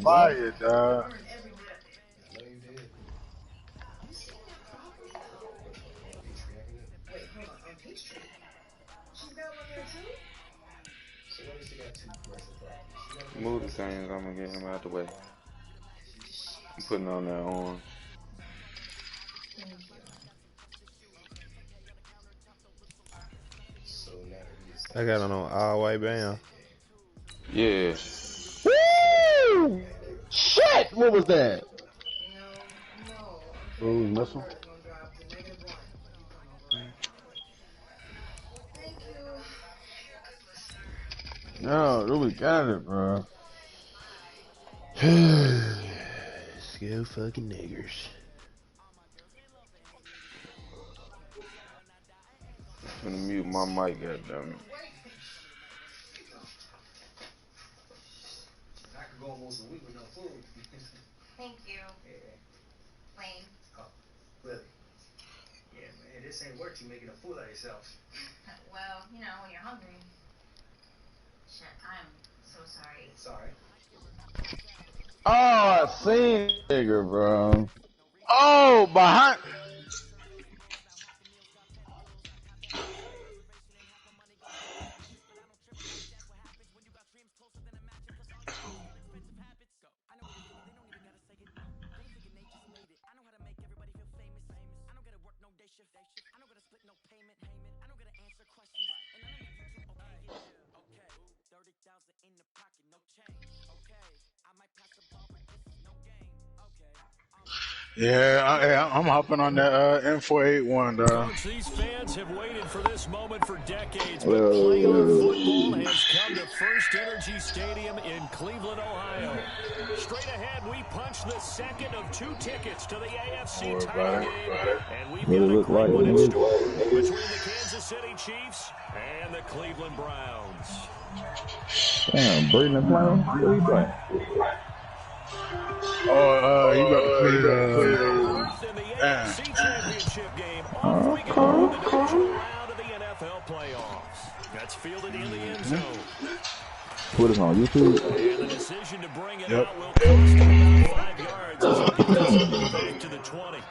Fire, dog. Move the things, I'm gonna get him out the way. I'm putting on that orange. I got on all white band. Yeah. Woo! Shit! What was that? Who's missile? No, we got it, bro. Let's go fucking niggers. I'm gonna mute my mic, goddammit. I could go almost a week with no food. Thank you. Yeah. Lane. Oh, really? Yeah, man, this ain't work. You making a fool of yourself. Well, you know, when you're hungry. Shit, I'm so sorry. Sorry. Oh, I seen nigga, bro. Oh, behind. Yeah, I'm hopping on that M481, dog. Coach, these fans have waited for this moment for decades, but playoff football has come to First Energy Stadium in Cleveland, Ohio. Straight ahead, we punch the second of 2 tickets to the AFC title game, and we've got a great one in store between the Kansas City Chiefs and the Cleveland Browns. Damn, Braden playing? What are you playing? Oh, you got to play In the AFC Championship game, off we go in the divisional round of the NFL playoffs. That's fielded in the end zone. Put it on YouTube. And the decision to bring it out will cost him about 5 yards as he gets back to the 20.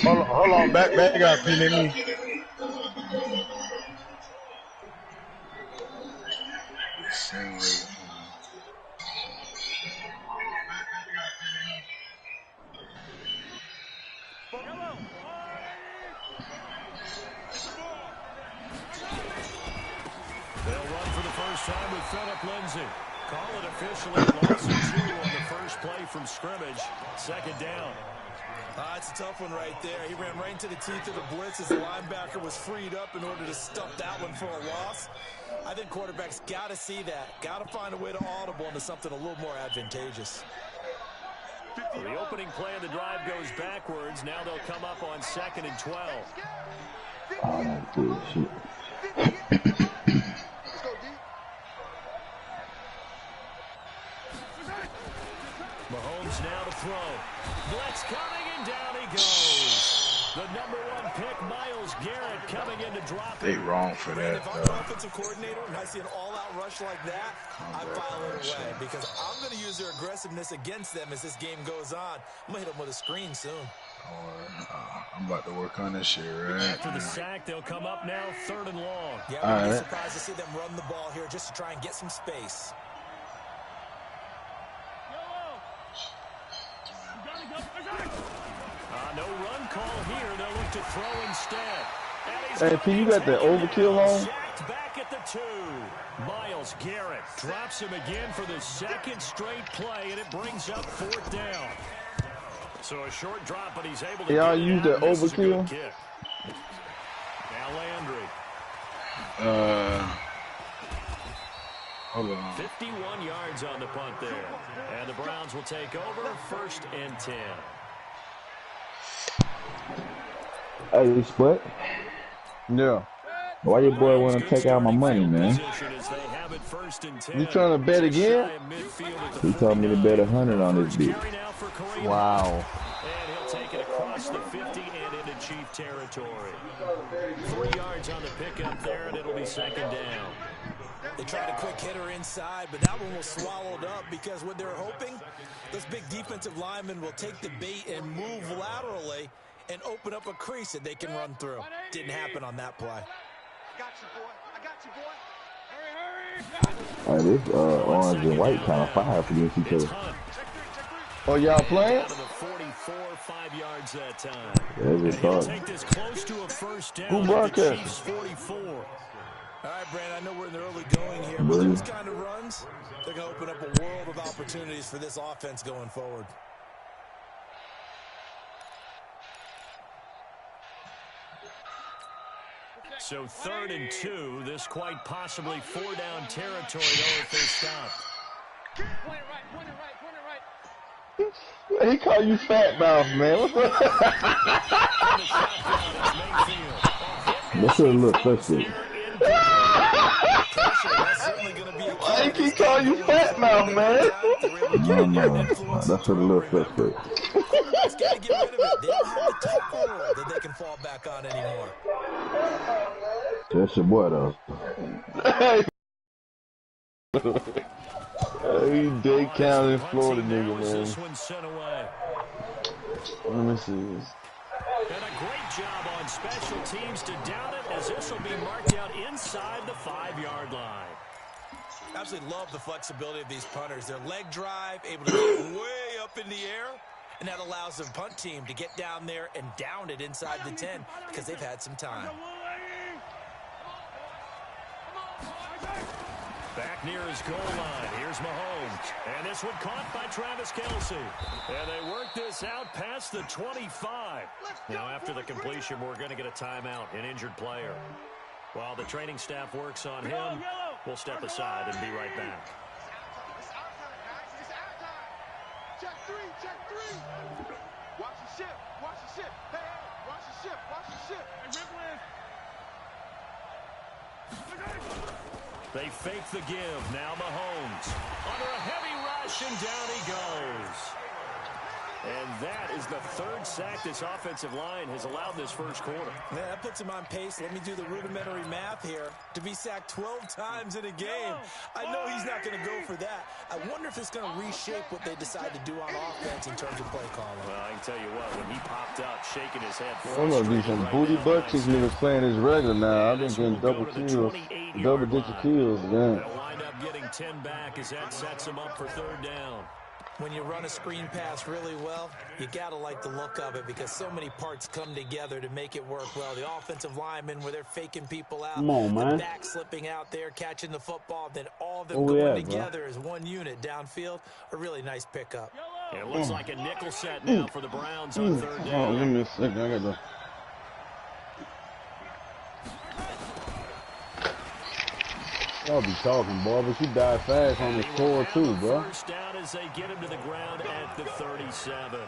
Hold on, back up, me. They'll run for the first time with Phillip Lindsay. Call it officially loss of 2 on the first play from scrimmage. Second down. It's a tough one right there. He ran right into the teeth of the blitz as the linebacker was freed up in order to stuff that one for a loss. I think quarterbacks got to see that. Got to find a way to audible into something a little more advantageous. The opening play of the drive goes backwards. Now they'll come up on 2nd and 12. Oh, that's good shit. Mahomes now to throw. Blitz coming, and down he goes. The #1 pick, Myles Garrett, coming in to drop it. They wrong for that. If I'm an offensive coordinator and I see an all-out rush like that, I file it away because I'm going to use their aggressiveness against them as this game goes on. I'm going to hit them with a screen soon. I'm about to work on this shit, right? After the sack, they'll come up now 3rd and long. Yeah, I'm really surprised to see them run the ball here just to try and get some space. No run call here. They'll look to throw instead. Hey, P, you got the overkill on? Back at the 2. Myles Garrett drops him again for the 2nd straight play, and it brings up 4th down. So a short drop, but he's able to y'all use the overkill? Now Landry. Hold on. 51 yards on the punt there. And the Browns will take over 1st and 10. Hey, Split. Yeah. Why your boy want to take out my money, man? You trying to bet again? He told me to bet 100 on this beat. Wow. And he'll take it across the 50 and into Chief territory. 3 yards on the pickup there, and it'll be 2nd down. They tried a quick hitter inside, but that one was swallowed up because what they're hoping, those big defensive linemen will take the bait and move laterally and open up a crease that they can run through. Didn't happen on that play. All right, this orange and white kind of fire for against each other. Oh, y'all playing? 44, 5 yards that time. Yeah, it's just hard. Take this close to a first down. Who broadcasting? 44. All right, Brandon, I know we're in the early going here, but those kind of runs, they're going to open up a world of opportunities for this offense going forward. So 3rd and 2, this quite possibly 4-down territory though if they stop. He called you fat mouth, man. This should look fishy. Why he keep calling you fat mouth, man? No. That should look fishy. Quarterback's got to get rid of it. They don't have the tackle rule that they can fall back on anymore. That's your boy, though. He Dade County, Florida nigga, man. Let me see this. And a great job on special teams to down it as this will be marked out inside the 5-yard line. Absolutely love the flexibility of these punters. Their leg drive, able to get way up in the air, and that allows the punt team to get down there and down it inside the 10 because they've had some time. Back near his goal line. Here's Mahomes. And this one caught by Travis Kelce. And they work this out past the 25. Now, after the completion, we're going to get a timeout, an injured player. While the training staff works on him, we'll step aside and be right back. Check three. Watch the ship. Hey, watch the ship. They fake the give. Now Mahomes. Under a heavy rush, and down he goes. And that is the 3rd sack this offensive line has allowed this first quarter. Man, that puts him on pace. Let me do the rudimentary math here. To be sacked 12 times in a game. I know he's not going to go for that. I wonder if it's going to reshape what they decide to do on offense in terms of play calling. Well, I can tell you what, when he popped up, shaking his head. I'm going to do some booty butt these niggas playing this regular now. I've been getting double kills, double-digit kills, man. They'll wind up getting 10 back as that sets him up for 3rd down. When you run a screen pass really well, you got to like the look of it because so many parts come together to make it work well. The offensive linemen, where they're faking people out. Come on, man. The back slipping out there, catching the football, then all of them going together as one unit downfield. A really nice pickup. Yeah, it looks like a nickel set now for the Browns on 3rd down. Oh, give me a second. I got to... Y'all be talking, boy, but you die fast on the score, too, bro. First down as they get him to the ground at the 37.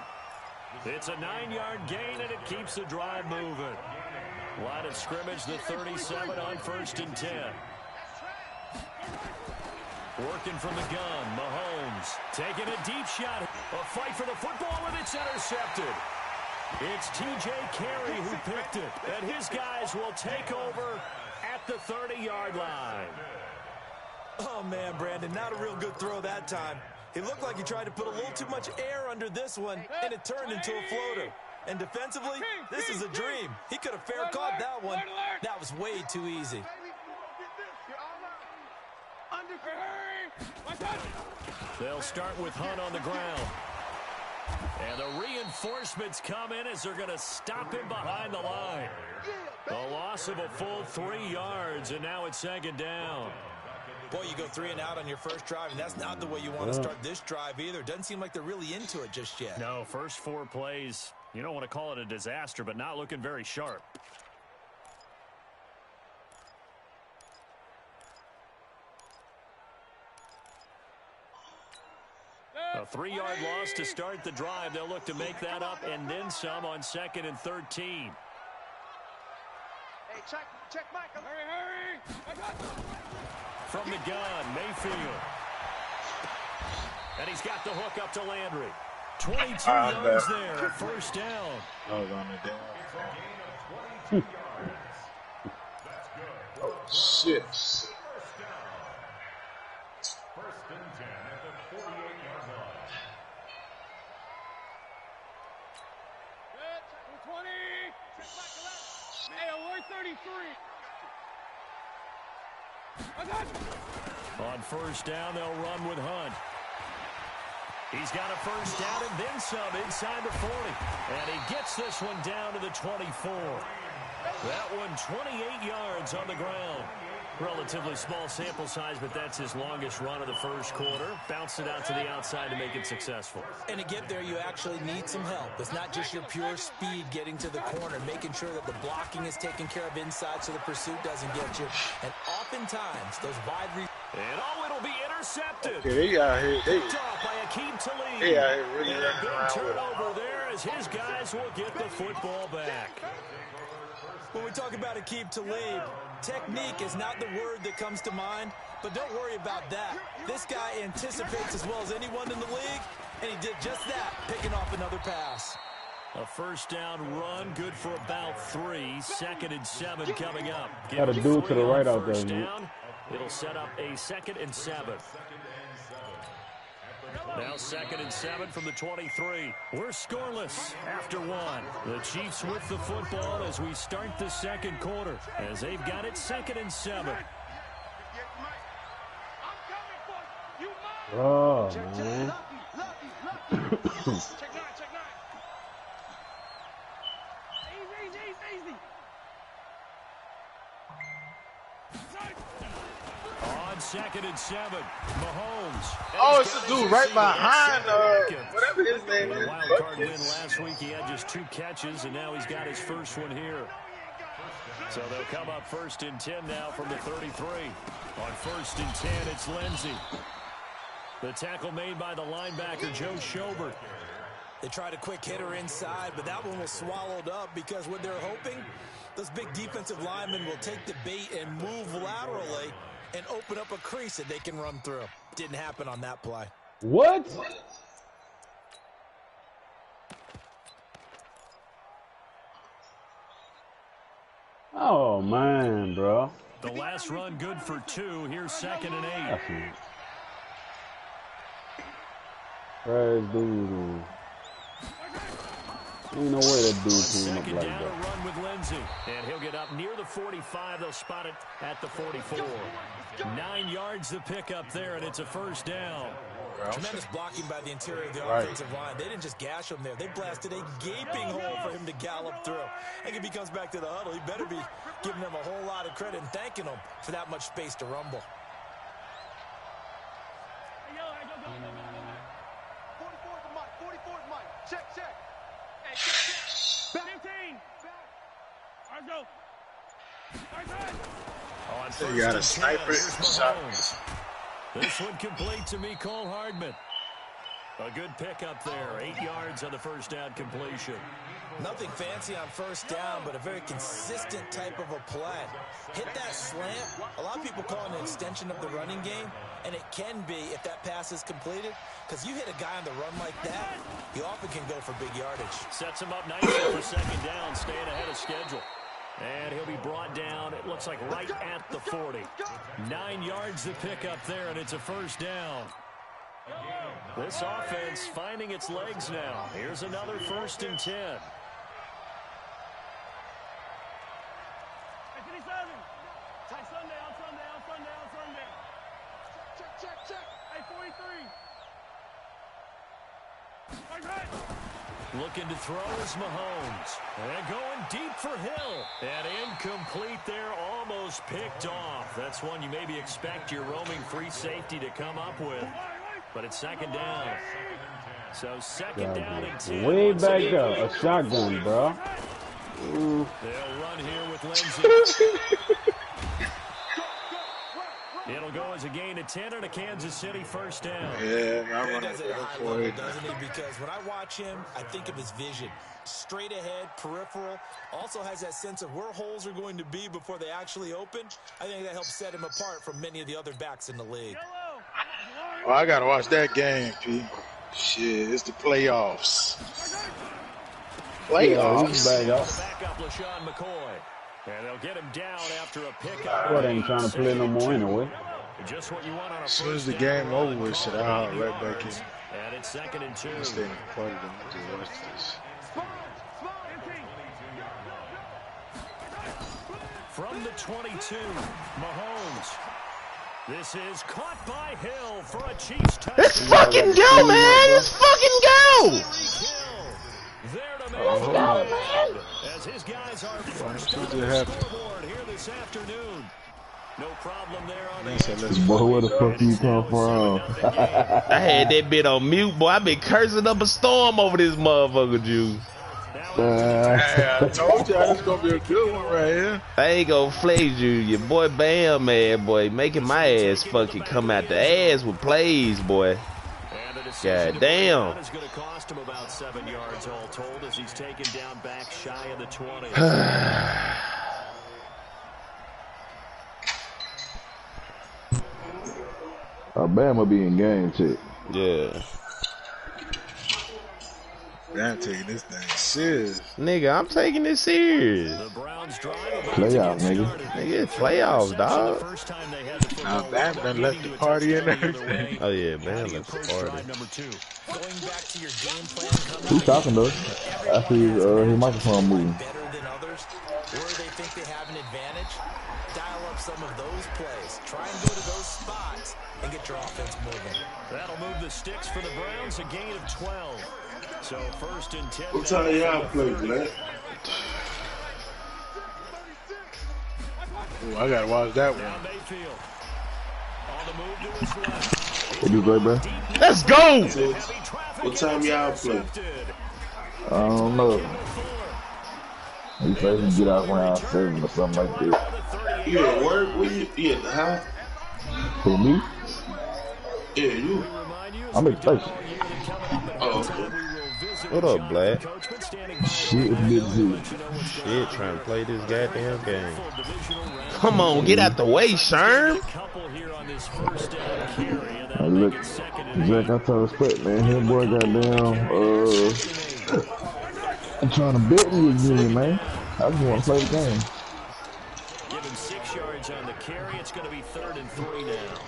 It's a 9-yard gain, and it keeps the drive moving. Line of scrimmage, the 37 on 1st and 10. Working from the gun, Mahomes taking a deep shot. A fight for the football, and it's intercepted. It's T.J. Carey who picked it, and his guys will take over at the 30-yard line. Oh, man, Brandon, not a real good throw that time. It looked like he tried to put a little too much air under this one, and it turned into a floater. And defensively, this is a dream. He could have fair caught that one. That was way too easy. They'll start with Hunt on the ground. And the reinforcements come in as they're going to stop him behind the line. A loss of a full 3 yards, and now it's 2nd down. Boy, you go 3 and out on your first drive, and that's not the way you want to start this drive either. Doesn't seem like they're really into it just yet. No, first 4 plays, you don't want to call it a disaster, but not looking very sharp. A 3-yard loss to start the drive. They'll look to make that up and then some on 2nd and 13. Hey, check Michael. Hurry. From the gun, Mayfield. And he's got the hook up to Landry. 22 yards there, first down. I was on the down. Shit. On first down, they'll run with Hunt. He's got a first down and then some inside the 40. And he gets this one down to the 24. That one 28 yards on the ground. Relatively small sample size, but that's his longest run of the first quarter. Bounced it out to the outside to make it successful. And to get there, you actually need some help. It's not just your pure speed getting to the corner, making sure that the blocking is taken care of inside so the pursuit doesn't get you. And oftentimes, those wide and it'll be intercepted. Okay, they out here. Picked off by Akeem Talib. They out here really and a running big around turnover there as his guys will get the football back. When we talk about Akeem Talib, technique is not the word that comes to mind, but don't worry about that. This guy anticipates as well as anyone in the league, and he did just that, picking off another pass. A first down run, good for about 3. 2nd and 7 coming up. Got a dude to the right out there. Down. It'll set up a 2nd and 7. Now 2nd and 7 from the 23. We're scoreless after 1. The Chiefs with the football as we start the second quarter, as they've got it 2nd and 7. Oh, man. On 2nd and 7, Mahomes. Oh, it's a dude right behind whatever his name is. Wild card win last week. He had just 2 catches, and now he's got his first one here. So they'll come up 1st and 10 now from the 33. On 1st and 10, it's Lindsey. The tackle made by the linebacker, Joe Schobert. They tried a quick hitter inside, but that one was swallowed up because what they're hoping, those big defensive linemen will take the bait and move laterally and open up a crease that they can run through. Didn't happen on that play. What? Oh, man, bro. The last run good for 2. Here's 2nd and 8. Praise dude. Ain't no way that dude came up like down, that. A run with Lindsey. And he'll get up near the 45. They'll spot it at the 44. 9 yards the pick up there, and it's a first down. Tremendous blocking by the interior of the offensive line. They didn't just gash him there. They blasted a gaping hole for him to gallop through. I think if he comes back to the huddle, he better be giving them a whole lot of credit and thanking them for that much space to rumble. 44's Mike. Check. Hey, check. 15. Let's go. On So you got a sniper shot. This one complete to Mecole Hardman. A good pickup there. 8 yards on the first down completion. Nothing fancy on first down, but a very consistent type of a play. Hit that slant. A lot of people call it an extension of the running game, and it can be if that pass is completed, because you hit a guy on the run like that, he often can go for big yardage. Sets him up nicely for 2nd down, staying ahead of schedule. And he'll be brought down, it looks like right at the 40. 9 yards to pick up there, and it's a first down. This offense finding its legs now. Here's another 1st and 10. Check. Hey, 43. Looking to throw is Mahomes. And going deep for Hill. And incomplete there, almost picked off. That's one you maybe expect your roaming free safety to come up with. But it's 2nd down. So 2nd down and 10. Way back up. A shotgun, bro. They'll run here with Lindsey. It'll go as a gain of 10 and a Kansas City first down. Yeah, I'm He running does it at a high for level, it. doesn't he? Because when I watch him, I think of his vision. Straight ahead, peripheral. Also has that sense of where holes are going to be before they actually open. I think that helps set him apart from many of the other backs in the league. Oh, I gotta watch that game, P. Shit, it's the playoffs. Playoffs. Back up LaShawn McCoy. And they'll get him down after a pickup. Well, they ain't trying to play no more anyway. Just what you want on a As soon as the game over with, shit, I'll hop right back in. And it's 2nd and 2. Stay in the party to watch this. From the 22, Mahomes. This is caught by Hill for a Chiefs touchdown. Let's fucking go, man! Let's fucking go! Let's go, man! As his guys are first on the scoreboard here this afternoon. No problem there on the boy, where the fuck you come from? I had that bit on mute, boy. I been cursing up a storm over this motherfucker, Juice. Hey, I told you this gonna be a good one right here. I ain't gonna flex you. Your boy Bam, man, boy, making my ass fucking come out the ass with plays, boy. God damn. It's going to cost him about 7 yards all told as he's taken down back shy of the 20. Alabama be in game check. Yeah. I'm taking this thing serious. Nigga, I'm taking this serious. Playoffs, nigga. Nigga, it's playoffs, dog. Now Bam done left the party and everything. Oh yeah, Bam left the party. Who's talking though? I see his microphone moving. Better than others, or they think they have an advantage. Dial up some of those plays. Try and go to those spots and get your offense moving. That'll move the sticks for the Browns, a gain of 12. So first and 10. What time y'all play, Black? Ooh, I gotta watch that one. What you play, bro? Let's go! What time y'all play? I don't know. You say you get out around 7 or something like that. You at work? Where you at the house? For me? Yeah, you. I'm at the station. Oh, okay. What up, Black? Shit, busy. Shit, trying to play this goddamn game. Come on, get out the way, Sherm. Hey, look, Jack, I tell respect, man. His boy goddamn, I'm trying to bet me again, man. I just want to play the game. Give him 6 yards on the carry. It's going to be 3rd and 3 now.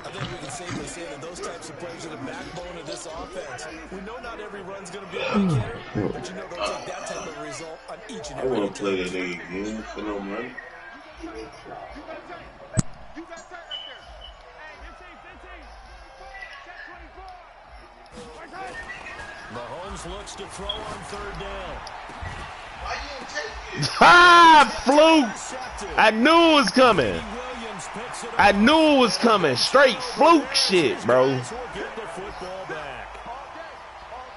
I think we can safely say that those types of plays are the backbone of this offense. We know not every run's going to be a big hitter, but you know they'll take that type of result on each and every I want to play that nigga again for no money. Mahomes looks to throw on 3rd down. Ah, fluke! I knew it was coming. I knew it was coming. Straight fluke shit, bro.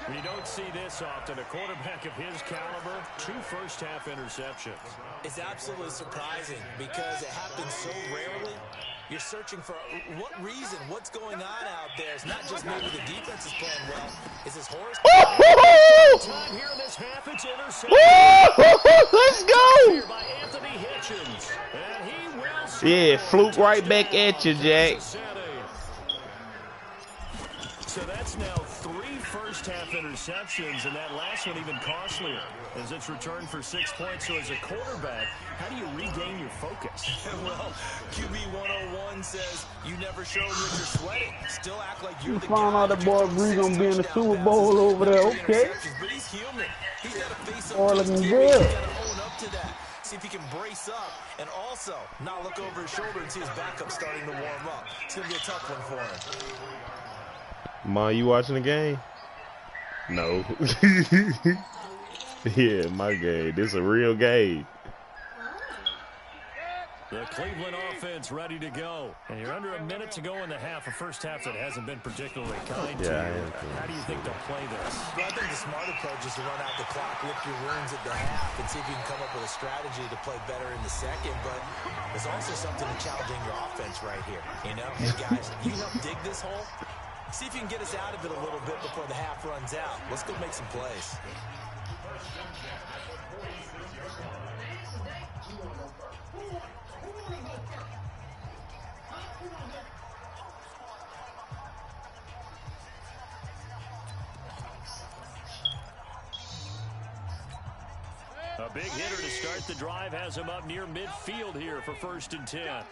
We don't see this often. A quarterback of his caliber, 2 first-half interceptions. It's absolutely surprising because it happens so rarely. You're searching for what reason, what's going on out there. It's not just maybe the defense is playing well. It's his horse. Here in this half, it's intercepted. Let's go. By Anthony Hitchens. And he will yeah, fluke right back at you, Jack. So that's now 3 first-half interceptions, and that last one even costlier as it's returned for 6 points. So as a quarterback, how do you regain your focus? Well, QB 101 says you never show what you're sweating. Still act like you're the found guy. out that boy Bree gonna be in the Super Bowl over there. Okay. But he's human. He's got to face up Or to his looking team. He's good. got to own up to that. See if he can brace up and also not look over his shoulder and see his backup starting to warm up. It's going to be a tough one for him. Ma, you watching the game? No. Yeah, my game. This is a real game. The Cleveland offense ready to go. And you're under a minute to go in the half. A first half that hasn't been particularly kind to you. How do you think they'll play this? Well, I think the smart approach is to run out the clock, lick your wounds at the half, and see if you can come up with a strategy to play better in the second. But there's also something to challenging your offense right here. You know, hey guys, you help dig this hole. See if you can get us out of it a little bit before the half runs out. Let's go make some plays. A big hitter to start the drive has him up near midfield here for 1st and 10.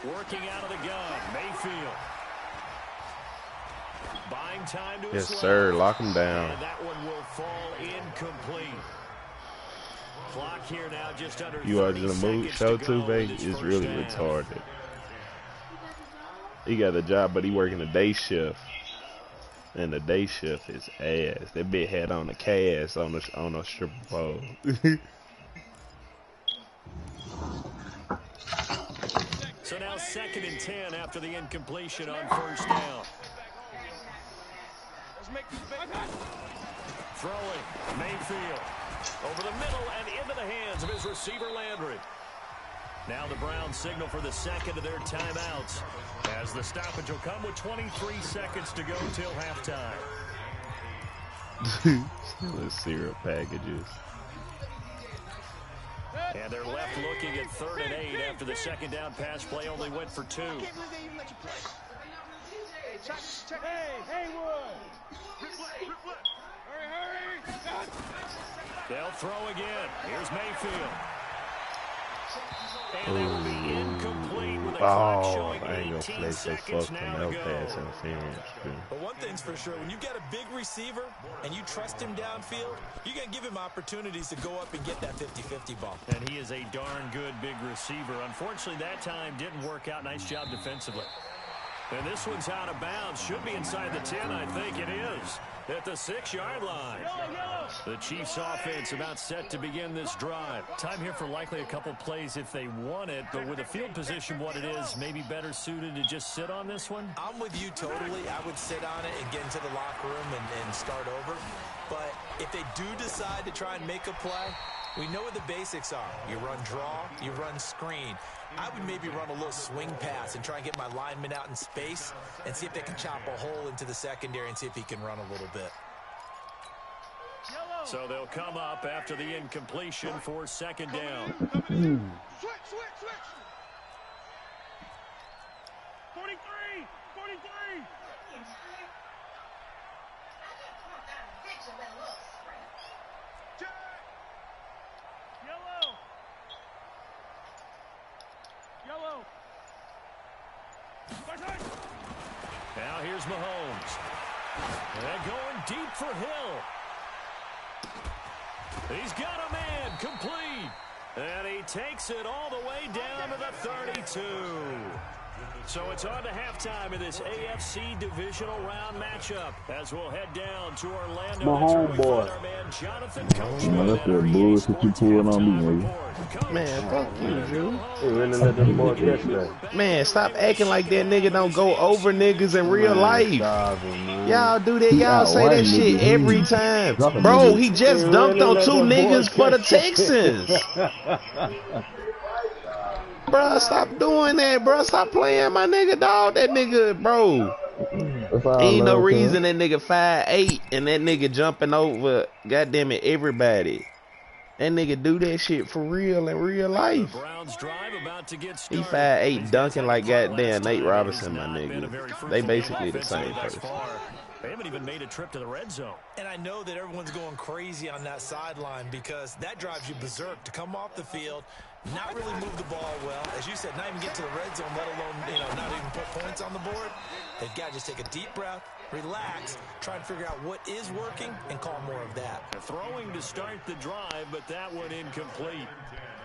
Working out of the gun, Mayfield. Buying time to Yes, his sir. left. Lock him down. And that one will fall incomplete. Clock here now, just under You watching the movie show too, babe? It's really retarded. He got a job, but he working a day shift. And the day shift is ass. That bitch had on a cast on a stripper pole. So now 2nd and 10 after the incompletion on 1st down. Throwing, Mayfield. Over the middle and into the hands of his receiver, Landry. Now the Browns signal for the 2nd of their timeouts, as the stoppage will come with 23 seconds to go till halftime. Still in syrup packages. And they're left looking at 3rd and 8 after the 2nd down pass play only went for 2. They'll throw again. Here's Mayfield. And that will be incomplete with a clock showing 18 seconds now to go. But one thing's for sure, when you get a big receiver and you trust him downfield, you're going to give him opportunities to go up and get that 50-50 ball. And he is a darn good big receiver. Unfortunately, that time didn't work out. Nice job defensively. And this one's out of bounds. Should be inside the 10, I think it is. At the 6-yard line. The Chiefs offense about set to begin this drive. Time here for likely a couple plays if they want it, but with the field position what it is, maybe better suited to just sit on this one? I'm with you totally. I would sit on it and get into the locker room and start over. But if they do decide to try and make a play, we know what the basics are. You run draw, you run screen. I would maybe run a little swing pass and try and get my lineman out in space and see if they can chop a hole into the secondary and see if he can run a little bit. So they'll come up after the incompletion for 2nd down. Switch. 43. 43. Yellow. Now here's Mahomes. And going deep for Hill. He's got a man complete. And he takes it all the way down to the 32. So it's on to halftime in this AFC divisional round matchup as we'll head down to Orlando. My homeboy. That's that bullshit you pulling on me, nigga. Man, fuck you, Drew. Hey, really let them boy catch that. Man, stop acting like that nigga don't go over niggas in real life. Y'all do that. Y'all say that shit every time. Bro, he just dunked on 2 niggas for the Texans. Bruh, stop doing that, bruh. Stop playing my nigga, dog. That nigga, bro. Ain't no reason that nigga 5'8" and that nigga jumping over, goddamn it, everybody. That nigga do that shit for real in real life. He 5'8" dunking like goddamn Nate Robinson, my nigga. They basically the same person. They haven't even made a trip to the red zone. And I know that everyone's going crazy on that sideline because that drives you berserk to come off the field, not really move the ball well. As you said, not even get to the red zone, let alone, not even put points on the board. They've got to just take a deep breath, relax, try and figure out what is working, and call more of that. Throwing to start the drive, but that one incomplete.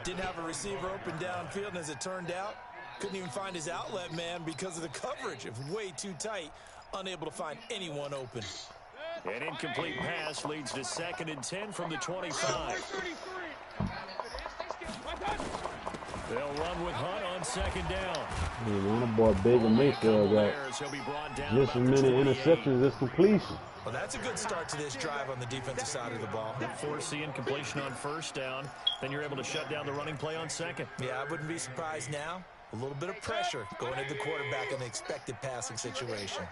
Didn't have a receiver open downfield, and as it turned out, couldn't even find his outlet man because of the coverage. It was way too tight. Unable to find anyone open. An incomplete pass leads to 2nd and 10 from the 25. They'll run with Hunt on 2nd down. Man, my boy Baker Mayfield got just as many interceptions as completion. Well, that's a good start to this drive on the defensive side of the ball. Force the incompletion on 1st down. Then you're able to shut down the running play on 2nd. Yeah, I wouldn't be surprised now. A little bit of pressure going into the quarterback in the expected passing situation.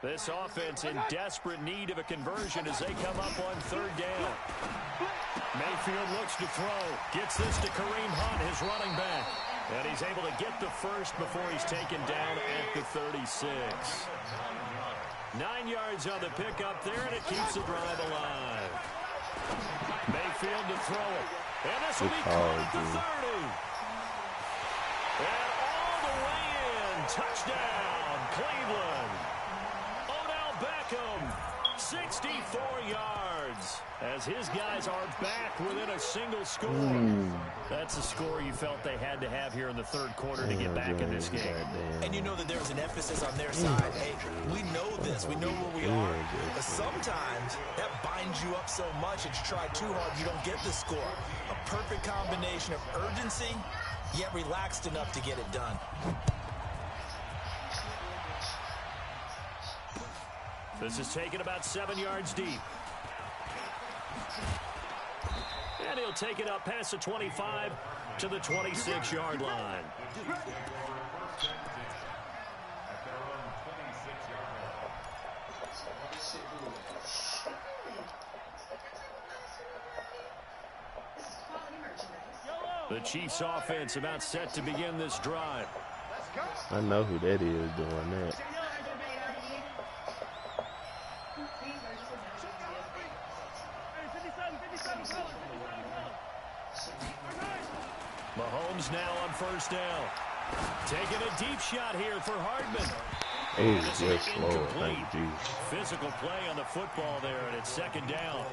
This offense in desperate need of a conversion as they come up on 3rd down. Mayfield looks to throw. Gets this to Kareem Hunt, his running back. And he's able to get the first before he's taken down at the 36. 9 yards on the pickup there, and it keeps the drive alive. Mayfield to throw it. And this will be caught at the 30. And all the way in. Touchdown, Cleveland. Beckham 64 yards as his guys are back within a single score. That's a score you felt they had to have here in the third quarter to get back in this game. And you know that there was an emphasis on their side. Hey, we know this. We know where we are. But sometimes that binds you up so much that you try too hard, you don't get the score. A perfect combination of urgency, yet relaxed enough to get it done. This is taken about 7 yards deep. And he'll take it up past the 25 to the 26-yard line. The Chiefs offense about set to begin this drive. I know who that is doing that. Mahomes now on first down. Taking a deep shot here for Hardman. Oh, yes, Lord. Thank you. Physical play on the football there, and it's second down.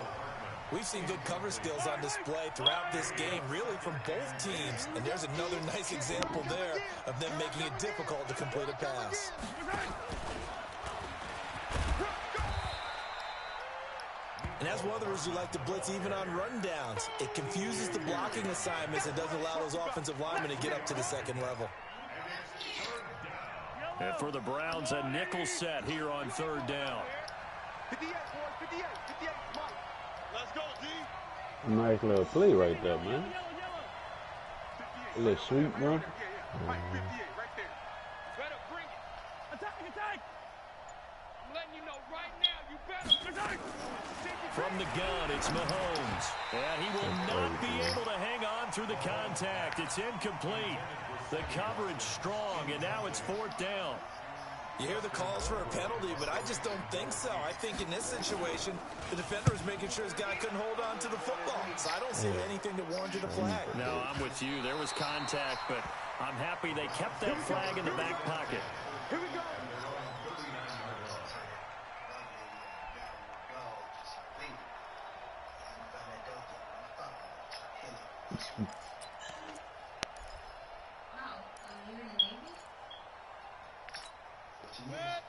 We've seen good cover skills on display throughout this game, really from both teams. And there's another nice example there of them making it difficult to complete a pass. And that's one of the reasons you like to blitz even on rundowns. It confuses the blocking assignments and doesn't allow those offensive linemen to get up to the second level. And for the Browns, a nickel set here on third down. 58, boys, 58, 58, let's go, D. Nice little play right there, man. A little sweet, bro. Right there. Right up, bring it. Attack. I'm letting you know right now, you better. From the gun, it's Mahomes. And he will not be able to hang on through the contact. It's incomplete. The coverage strong, and now it's fourth down. You hear the calls for a penalty, but I just don't think so. I think in this situation, the defender is making sure his guy couldn't hold on to the football. So I don't see anything to warrant you to flag. No, I'm with you. There was contact, but I'm happy they kept that flag in the back pocket. Here we go.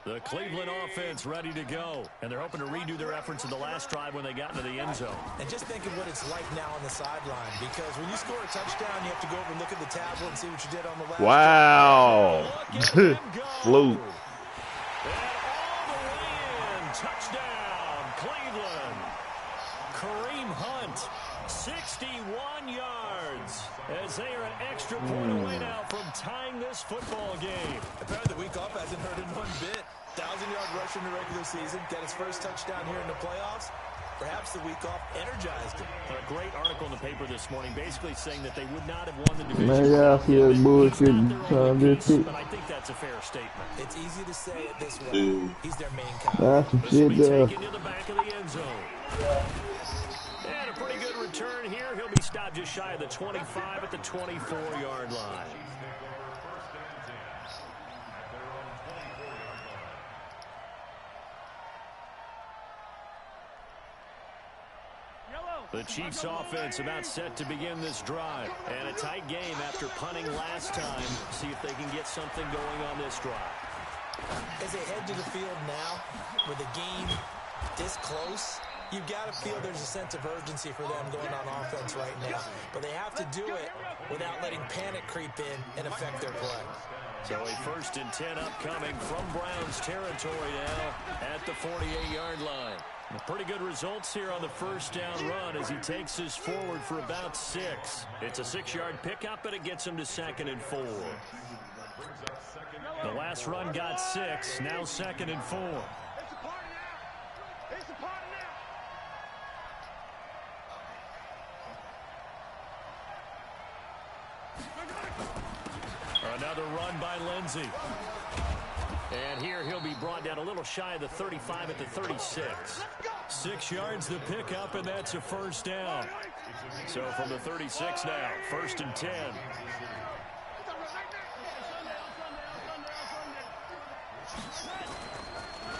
The Cleveland offense ready to go. And they're hoping to redo their efforts in the last drive when they got into the end zone. And just think of what it's like now on the sideline. Because when you score a touchdown, you have to go over and look at the tablet and see what you did on the last Wow. Fluke. And all the way in. Touchdown, Cleveland. Kareem Hunt, 61 yards. As they are an extra point away now from tying this football game. Apparently the week off hasn't hurt him one bit. 1,000-yard rush in the regular season. Got his first touchdown here in the playoffs. Perhaps the week off energized him. A great article in the paper this morning basically saying that they would not have won the division. Man, y'all feel bullshit. But I think that's a fair statement. It's easy to say it this way. He's their main guy. That's some This shit will be there. taken to the back of the end zone. And a pretty good return here. He'll be stopped just shy of the 25 at the 24-yard line. The Chiefs offense about set to begin this drive. And a tight game after punting last time. See if they can get something going on this drive. As they head to the field now, with the game this close, you've got to feel there's a sense of urgency for them going on offense right now. But they have to do it without letting panic creep in and affect their play. So a 1st and 10 upcoming from Browns territory now at the 48-yard line. Pretty good results here on the first down run as he takes this forward for about 6. It's a 6-yard pickup, and it gets him to 2nd and 4. The last run got 6, now 2nd and 4. Another run by Lindsey. And here he'll be brought down a little shy of the 35 at the 36. 6 yards the pickup, and that's a first down. So from the 36 now, 1st and 10.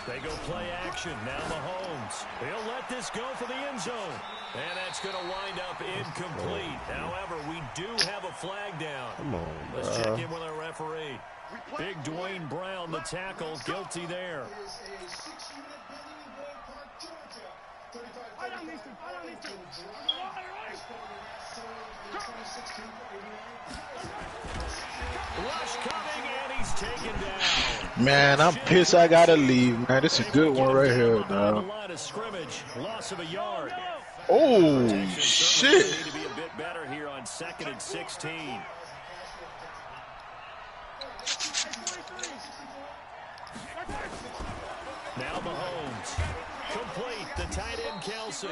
They go play action. Now Mahomes. He'll let this go for the end zone. And that's going to wind up incomplete. However, we do have a flag down. Come on, Let's check in with our referee. Big Dwayne Brown, the tackle, guilty there. Rush coming, and he's taken down. Man, I'm pissed I gotta leave, man. This is a good one right here, dog. Line of scrimmage, loss of a yard. Oh, shit. Need to be a bit better here on 2nd and 16. Now Mahomes. Complete, the tight end Kelsey.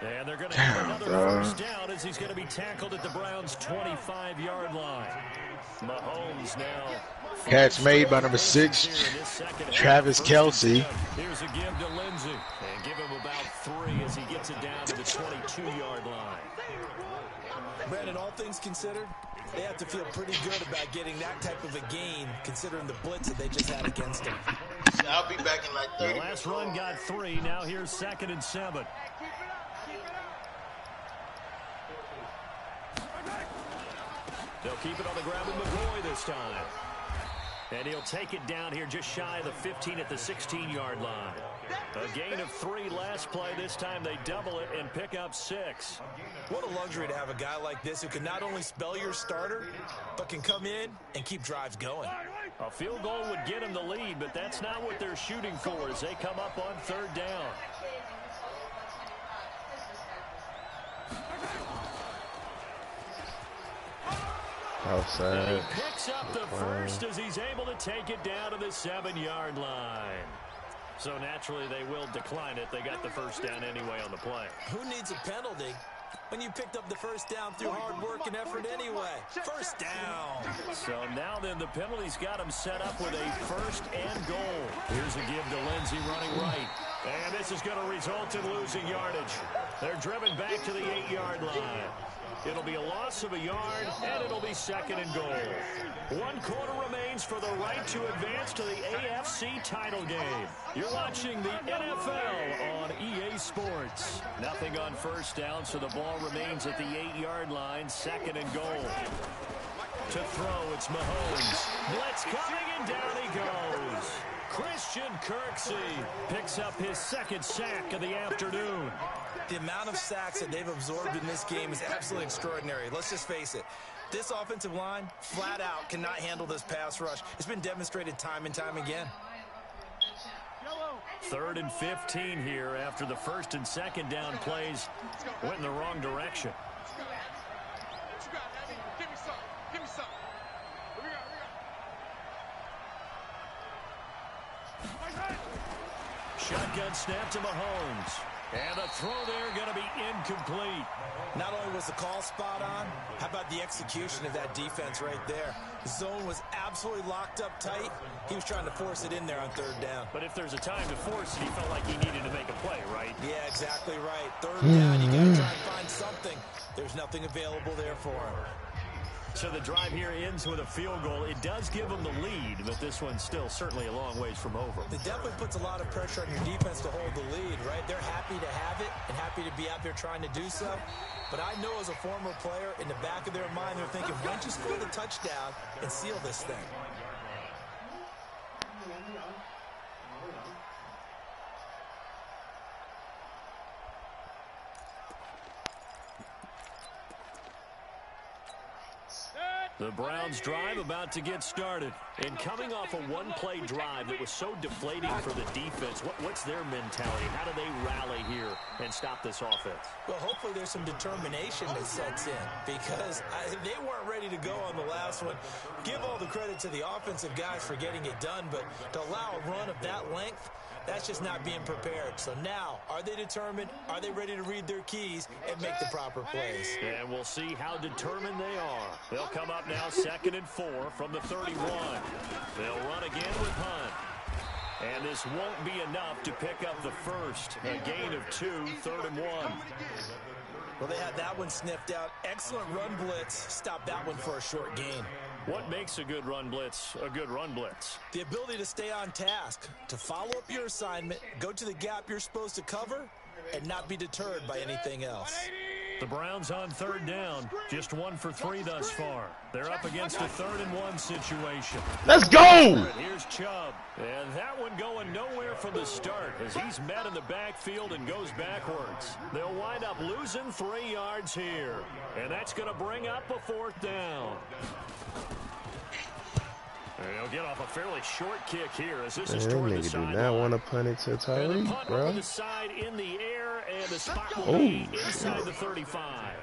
And they're going to have another first down as he's going to be tackled at the Browns' 25-yard line. Mahomes now. Catch made by number 6, Travis Kelsey. Here's a give to Lindsey. And give him about 3 as he gets it down to the 22-yard line. Brandon, all things considered, they have to feel pretty good about getting that type of a gain, considering the blitz that they just had against them. I'll be back in like 30 The last run got 3. Now here's 2nd and 7. They'll keep it on the ground with McCoy this time. And he'll take it down here just shy of the 15 at the 16-yard line. A gain of 3 last play. This time they double it and pick up 6. What a luxury to have a guy like this who can not only spell your starter, but can come in and keep drives going. A field goal would get them the lead, but that's not what they're shooting for as they come up on 3rd down. Outside. He picks up the first as he's able to take it down to the 7-yard line. So naturally they will decline it. They got the first down anyway on the play. Who needs a penalty when you picked up the first down through hard work and effort anyway? First down. So now then the penalty's got him set up with a 1st and goal. Here's a give to Lindsey running right. And this is going to result in losing yardage. They're driven back to the 8-yard line. It'll be a loss of a yard, and it'll be 2nd and goal. 1 quarter remains for the right to advance to the AFC title game. You're watching the NFL on EA Sports. Nothing on first down, so the ball remains at the 8-yard line, 2nd and goal. To throw, it's Mahomes. Blitz coming, and down he goes. Christian Kirksey picks up his 2nd sack of the afternoon. The amount of sacks that they've absorbed in this game is absolutely extraordinary. Let's just face it. This offensive line, flat out, cannot handle this pass rush. It's been demonstrated time and time again. 3rd and 15 here after the 1st and 2nd down plays went in the wrong direction. Shotgun snap to Mahomes. And the throw there going to be incomplete. Not only was the call spot on, how about the execution of that defense right there? The zone was absolutely locked up tight. He was trying to force it in there on 3rd down. But if there's a time to force it, he felt like he needed to make a play, right? Yeah, exactly right. 3rd down, you got to try and find something. There's nothing available there for him. So the drive here ends with a field goal. It does give them the lead, but this one's still certainly a long ways from over. It definitely puts a lot of pressure on your defense to hold the lead, right? They're happy to have it and happy to be out there trying to do so. But I know as a former player, in the back of their mind, they're thinking, why don't you score the touchdown and seal this thing? The Browns drive about to get started. And coming off a one-play drive that was so deflating for the defense, what's their mentality? How do they rally here and stop this offense? Well, hopefully there's some determination that sets in because they weren't ready to go on the last one. Give all the credit to the offensive guys for getting it done, but to allow a run of that length, that's just not being prepared. So now, are they determined? Are they ready to read their keys and make the proper plays? And we'll see how determined they are. They'll come up now 2nd and 4 from the 31. They'll run again with Hunt. And this won't be enough to pick up the first. A gain of 2, 3rd and 1. Well, they had that one sniffed out. Excellent run blitz. Stop that one for a short gain. What makes a good run blitz a good run blitz? The ability to stay on task, to follow up your assignment, go to the gap you're supposed to cover, and not be deterred by anything else. The Browns on third down, just 1 for 3 thus far. They're up against a 3rd and 1 situation. Let's go! Here's Chubb, and that one going nowhere from the start as he's met in the backfield and goes backwards. They'll wind up losing 3 yards here, and that's going to bring up a 4th down. And he'll get off a fairly short kick here as this is toward the sideline. Do not want to punt it to Tyreek, bro. On the side in the air, and the spot will be inside the 35.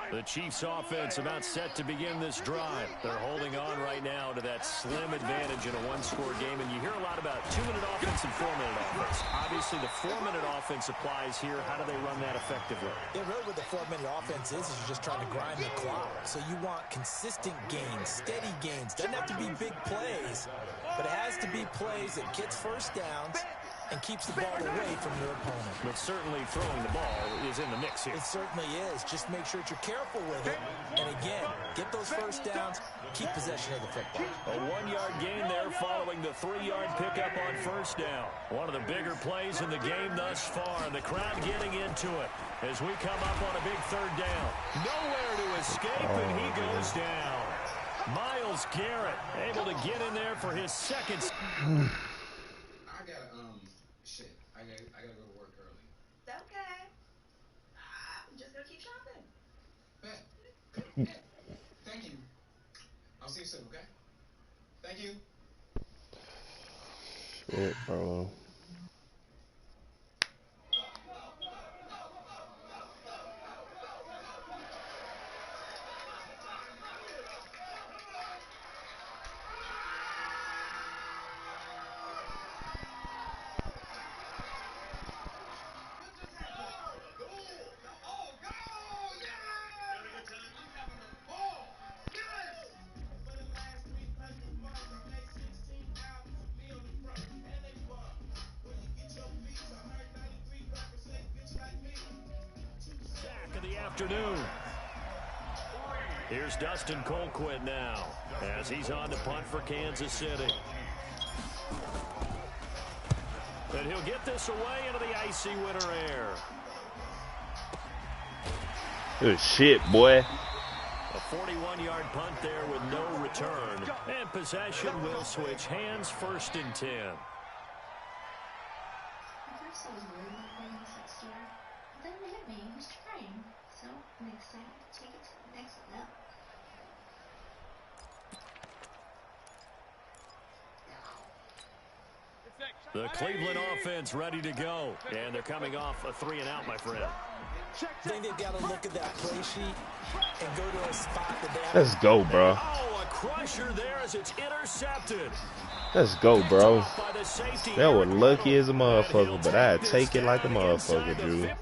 The Chiefs offense about set to begin this drive. They're holding on right now to that slim advantage in a 1-score game, and you hear a lot about 2-minute offense and 4-minute offense. Obviously, the 4-minute offense applies here. How do they run that effectively? Yeah, really what the 4-minute offense is you're just trying to grind the clock. So you want consistent gains, steady gains. Doesn't have to be big plays, but it has to be plays that gets first downs and keeps the ball away from your opponent. But certainly throwing the ball is in the mix here. It certainly is. Just make sure that you're careful with it. And again, get those first downs, keep possession of the football. A 1-yard gain there following the 3-yard pickup on first down. One of the bigger plays in the game thus far. The crowd getting into it as we come up on a big 3rd down. Nowhere to escape, and he goes down. Myles Garrett able to get in there for his 2nd. I gotta go to work early. Okay. I'm just gonna keep shopping. Bet. Thank you. I'll see you soon, okay? Thank you. Shit, bro. Afternoon. Here's Dustin Colquitt now as he's on to punt for Kansas City. And he'll get this away into the icy winter air. Good shit, boy. A 41-yard punt there with no return. And possession will switch hands, 1st and 10. I'm excited to take it to the next level. The Cleveland offense ready to go. And they're coming off a 3-and-out, my friend. I think they've got to look at that play sheet and go to a spot that they have. Let's go, bro. Oh, a crusher there as it's intercepted. Let's go, bro. That was lucky as a motherfucker, but I'd take it like a motherfucker, dude.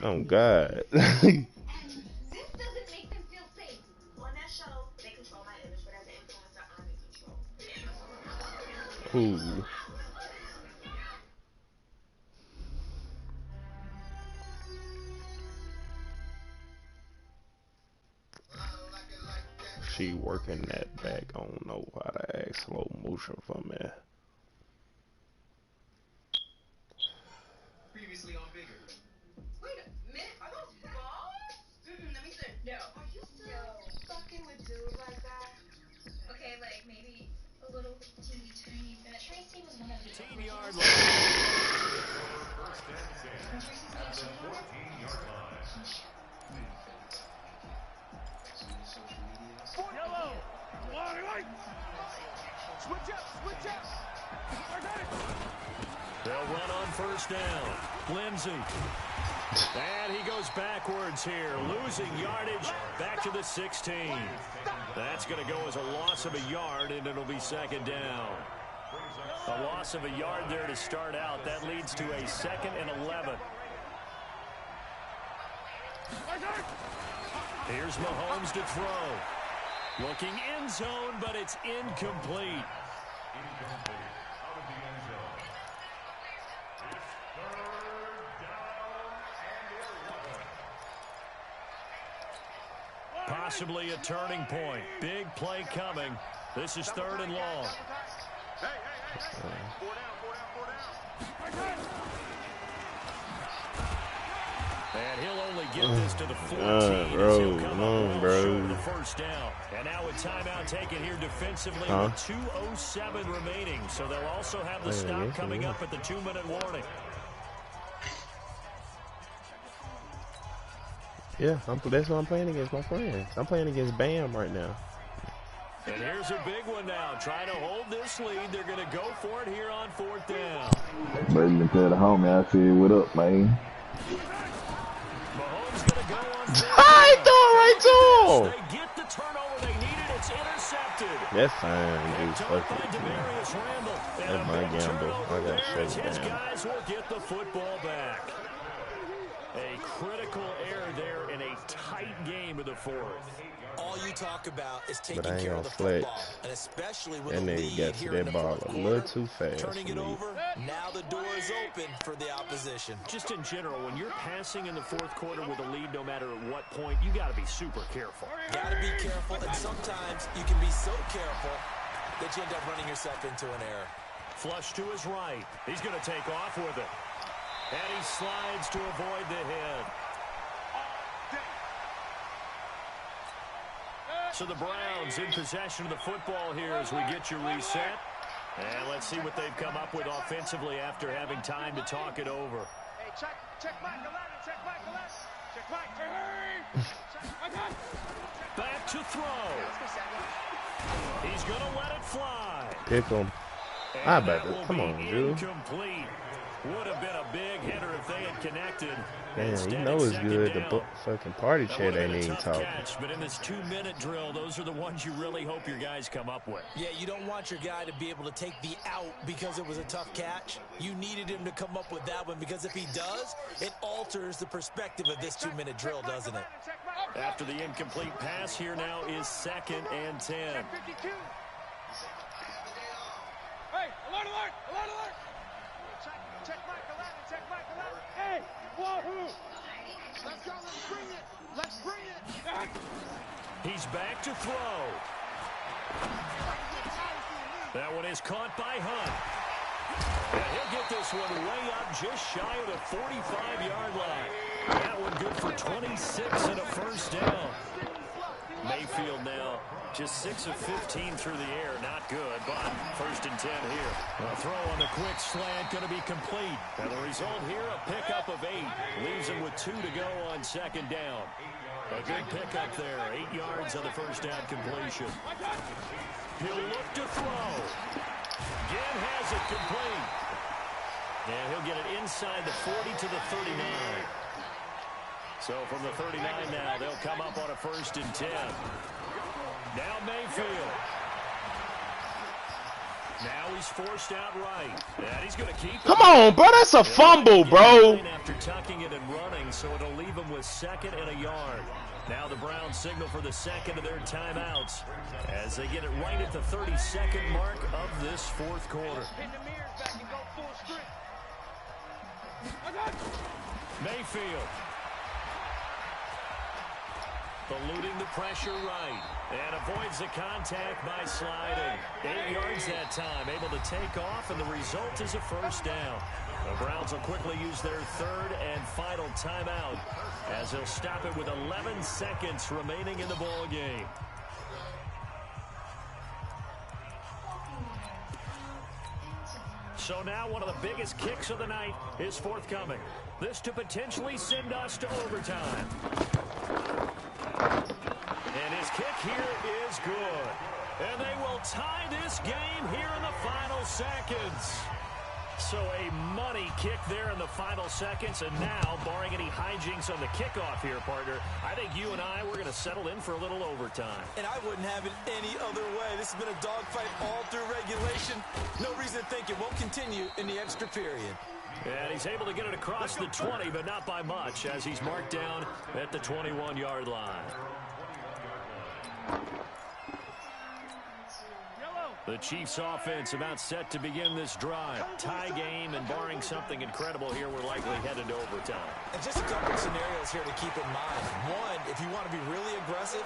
Oh, God. And this doesn't make them feel safe. On that show, they control my image, but as an influencer, I'm in control. Ooh. She working that back. I don't know how to act slow motion for me. Previously on Bigger. Wait a minute, are those balls? Let me see. No. Are you still fucking with dudes like that? Okay, like maybe a little teeny tiny bit. Tracy was one of the 10-yard line. Yellow! White! Switch up! They'll run on first down. Lindsey. And he goes backwards here, losing yardage back to the 16. That's going to go as a loss of a yard, and it'll be 2nd down. A loss of a yard there to start out. That leads to a 2nd and 11. Here's Mahomes to throw. Looking end zone, but it's incomplete. Possibly a turning point. Big play coming. This is 3rd and long. And he'll only get this to the 14. Bro, come on, bro. The first down. And now a timeout taken here defensively with 2:07 remaining. So they'll also have the stop coming up at the 2-minute warning. Yeah, that's what I'm playing against, my friends. I'm playing against Bam right now. And here's a big one now. Trying to hold this lead. They're going to go for it here on 4th down. Brady can tell the homie I said, what up, man? Mahomes going to go on. I threw it right to him. They get the turnover they needed. It's intercepted. That's fine, dude. Fuck it. That's my gamble. I got to shut it His down. guys will get the football back. A critical error there in a tight game of the 4th. All you talk about is taking But I ain't care gonna of the flex. football, and especially with That a nigga lead got to here that in the ball fourth a quarter. little too fast. Turning it for me. over, now the door is open for the opposition. Just in general, when you're passing in the 4th quarter with a lead, no matter at what point, you got to be super careful. Got to be careful, and sometimes you can be so careful that you end up running yourself into an error. Flush to his right. He's going to take off with it. And he slides to avoid the hit. So the Browns in possession of the football here as we get you reset. And let's see what they've come up with offensively after having time to talk it over. Hey, check Mike, check Mike, check Mike. Back to throw. He's going to let it fly. Pick him. I bet it. Come on, dude. Incomplete. Would have been a big hitter if they had connected. Man, you know it's good. The fucking party chat ain't even talking. Catch, but in this 2-minute drill, those are the ones you really hope your guys come up with. Yeah, you don't want your guy to be able to take the out because it was a tough catch. You needed him to come up with that one because if he does, it alters the perspective of this 2-minute drill, doesn't it? After the incomplete pass, here now is 2nd and 10. Hey, alert, alert, alert, alert. Check Mike 11, check Mike 11. Hey, whoa. Let's go, let's bring it. Let's bring it. He's back to throw. That one is caught by Hunt. And he'll get this one way up just shy of the 45-yard line. That one good for 26 and a first down. Mayfield now just 6 of 15 through the air. Not good, but 1st and 10 here. A throw on the quick slant going to be complete. And the result here, a pickup of 8. Leaves him with 2 to go on 2nd down. A good pickup there. 8 yards on the first down completion. He'll look to throw. Again has it complete. And he'll get it inside the 40 to the 39. So from the 39 now, they'll come up on a 1st and 10. Now Mayfield. Now he's forced out right. And he's going to keep it. Come on, bro. That's a fumble, bro. After tucking it and running, so it'll leave him with 2nd and a yard. Now the Browns signal for the 2nd of their timeouts as they get it right at the 32nd mark of this 4th quarter. Mayfield. Eluding the pressure right. And avoids the contact by sliding. 8 yards that time. Able to take off, and the result is a first down. The Browns will quickly use their 3rd and final timeout as they'll stop it with 11 seconds remaining in the ball game. So now one of the biggest kicks of the night is forthcoming. This to potentially send us to overtime. And his kick here is good. And they will tie this game here in the final seconds. So a money kick there in the final seconds. And now, barring any hijinks on the kickoff here, partner, I think you and I, we're going to settle in for a little overtime. And I wouldn't have it any other way. This has been a dogfight all through regulation. No reason to think it won't continue in the extra period. And he's able to get it across the 20, but not by much, as he's marked down at the 21-yard line. The Chiefs' offense about set to begin this drive. Tie game, and barring something incredible here, we're likely headed to overtime. And just a couple of scenarios here to keep in mind. One, if you want to be really aggressive,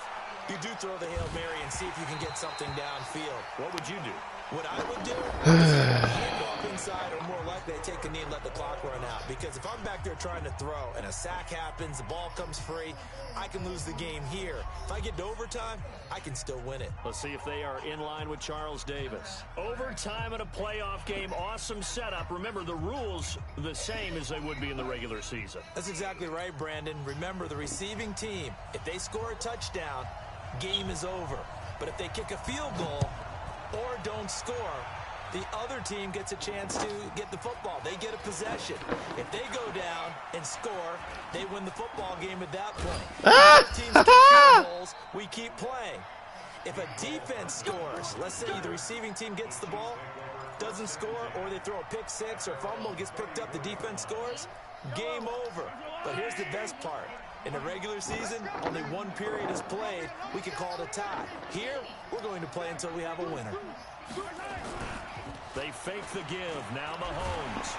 you do throw the Hail Mary and see if you can get something downfield. What would you do? What I would do is hand off inside, or more likely I take a knee and let the clock run out. Because if I'm back there trying to throw and a sack happens, the ball comes free, I can lose the game here. If I get to overtime, I can still win it. Let's see if they are in line with Charles Davis. Overtime in a playoff game, awesome setup. Remember, the rules the same as they would be in the regular season. That's exactly right, Brandon. Remember, the receiving team, if they score a touchdown, game is over. But if they kick a field goal or don't score, the other team gets a chance to get the football. They get a possession. If they go down and score, they win the football game at that point. If teams kick field goals, we keep playing. If a defense scores, let's say the receiving team gets the ball, doesn't score, or they throw a pick six or fumble, gets picked up, the defense scores, game over. But here's the best part. In the regular season, only one period is played. We could call it a tie. Here, we're going to play until we have a winner. They fake the give. Now Mahomes.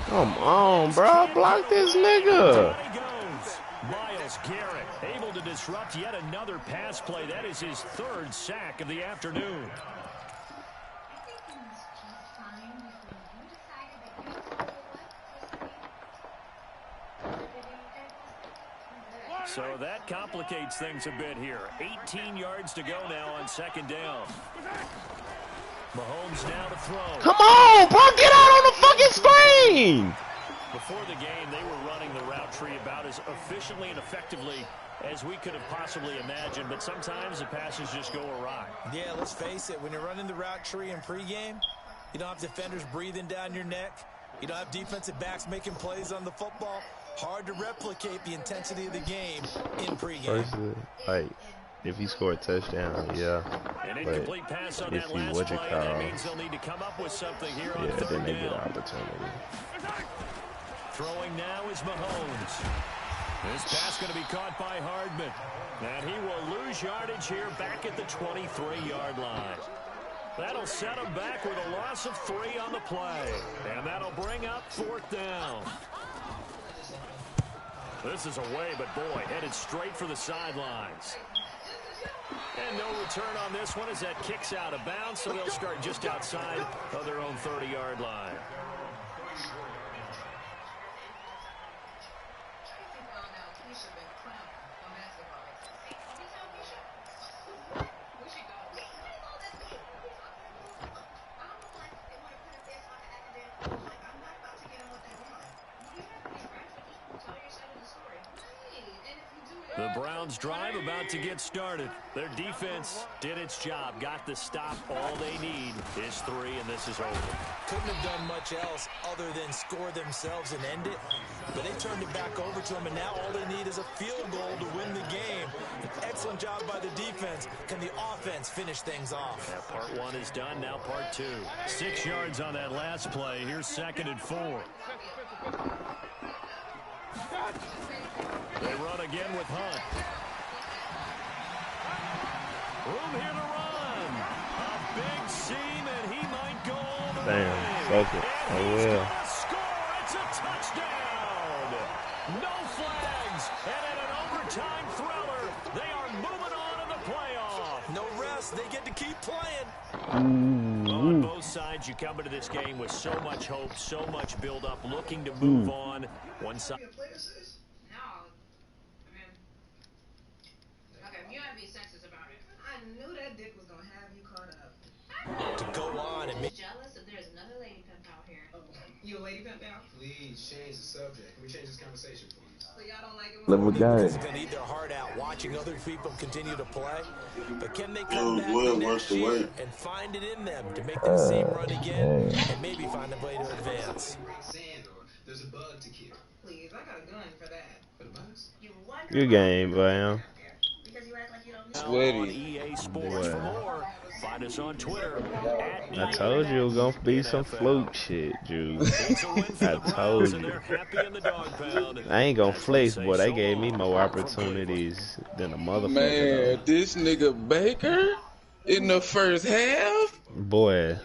Come on, bro. Block this nigga. Down he goes. Myles Garrett able to disrupt yet another pass play. That is his third sack of the afternoon. So that complicates things a bit here. 18 yards to go now on second down. Mahomes now to throw. Come on, bro. Get out on the fucking screen. Before the game, they were running the route tree about as efficiently and effectively as we could have possibly imagined, but sometimes the passes just go awry. Yeah, let's face it. When you're running the route tree in pregame, you don't have defenders breathing down your neck. You don't have defensive backs making plays on the football. Hard to replicate the intensity of the game in pregame. Like, if he scored a touchdown, yeah. An incomplete pass on that last play, that means they'll need to come up with something here on third then they down. get an opportunity. Throwing now is Mahomes. This pass going to be caught by Hardman. And he will lose yardage here back at the 23-yard line. That'll set him back with a loss of 3 on the play. And that'll bring up fourth down. This is away, but boy, headed straight for the sidelines. And no return on this one as that kicks out of bounds, so they'll start just outside of their own 30-yard line. The Browns drive about to get started. Their defense did its job, got the stop. All they need is 3, and this is over. Couldn't have done much else other than score themselves and end it. But they turned it back over to them, and now all they need is a field goal to win the game. An excellent job by the defense. Can the offense finish things off? Yeah, part 1 is done, now part 2. 6 yards on that last play. Here's 2nd and 4. They run again with Hunt. Room here to run. A big seam, and he might go all the way. Fuck it. Oh, well. Score. It's a touchdown. No flags. And in an overtime thriller, they are moving on in the playoff. No rest. They get to keep playing. Well, on both sides, you come into this game with so much hope, so much build-up, looking to move on. One side. To go on and make... Jealous if there's another lady pimp out here. Oh, you a lady pimp now? Please change the subject. Can we change this conversation, please? So y'all don't like it when Because they're going to eat their heart out watching other people continue to play. But can they come back next year and find it in them to make that same run again and maybe find a way to advance? There's a bug to kill. Please, I got a gun for that. For the bugs? Good game, boy. On EA Sports for more. Find us on Twitter. I told you it was gonna be some fluke shit, Jude. I told you. I ain't gonna flex, boy. They gave me more opportunities than a motherfucker. Man, this nigga Baker in the first half? Boy.